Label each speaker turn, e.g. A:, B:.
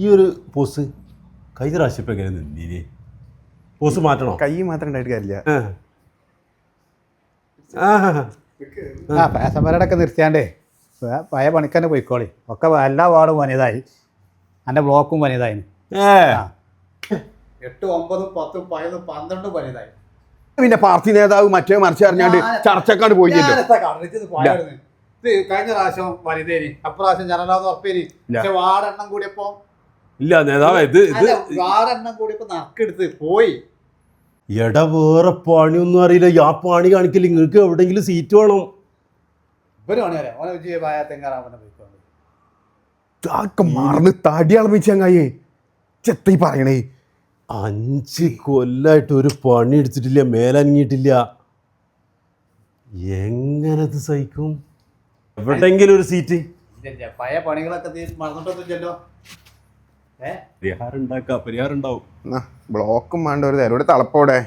A: ഈ ഒരു പോസ് കഴിഞ്ഞ പ്രാവശ്യം ഇപ്പം എങ്ങനെ നിന്നീനി? പോസ് മാറ്റണോ?
B: കൈ മാത്രം ഉണ്ടായിട്ട് കാര്യമില്ല.
C: പേസന്മാരോടൊക്കെ നിർത്തിയാണ്ടേ പഴയ പണിക്കന്നെ പോയിക്കോളി. ഒക്കെ എല്ലാ വാർഡും വനിതായി, എൻ്റെ ബ്ലോക്കും വനിതായി. 8, 9, 10, 11, 12 വനിതായി.
B: പിന്നെ പാർട്ടി നേതാവ് മറ്റേ മറിച്ച് അറിഞ്ഞാണ്ട് ചർച്ചക്കാണ്ട് പോയില്ലോ.
C: കഴിഞ്ഞ പ്രാവശ്യം വനിതേനി, അപ്രാവശ്യം ജനലാന്ന് ഉറപ്പേനി. പക്ഷെ വാർഡെണ്ണം കൂടിയപ്പോ
A: ഇല്ല നേതാവ്
C: വാർഡെണ്ണം കൂടിയപ്പോ നറുക്കെടുത്ത് പോയി.
A: എടാ വേറെ പണിയൊന്നും അറിയില്ല. ആ പണി കാണിക്കില്ല. നിങ്ങൾക്ക് എവിടെയെങ്കിലും സീറ്റ് വേണം.
C: ഇവര് പണിയാ ഓനെ വിജയ പായ തെങ്ങാറാവുന്ന
B: പോയിക്കോണ്ട് മറന്ന് തടി അളമിച്ചങ്ങായേ ചെത്ത പറയണേ.
A: 5 കൊല്ലായിട്ട് ഒരു പണി എടുത്തിട്ടില്ല, മേലനങ്ങിയിട്ടില്ല. എങ്ങനത് സഹിക്കും? എവിടെയെങ്കിലും ഒരു സീറ്റ്.
C: പഴയ പണികളൊക്കെ മറന്നിട്ടൊന്നുമില്ലല്ലോ.
A: പരിഹാരം ഉണ്ടാക്കാം, പരിഹാരം ഉണ്ടാവും.
B: ബ്ലോക്കും വേണ്ട ഒരു തരോട് തളപ്പോടെ.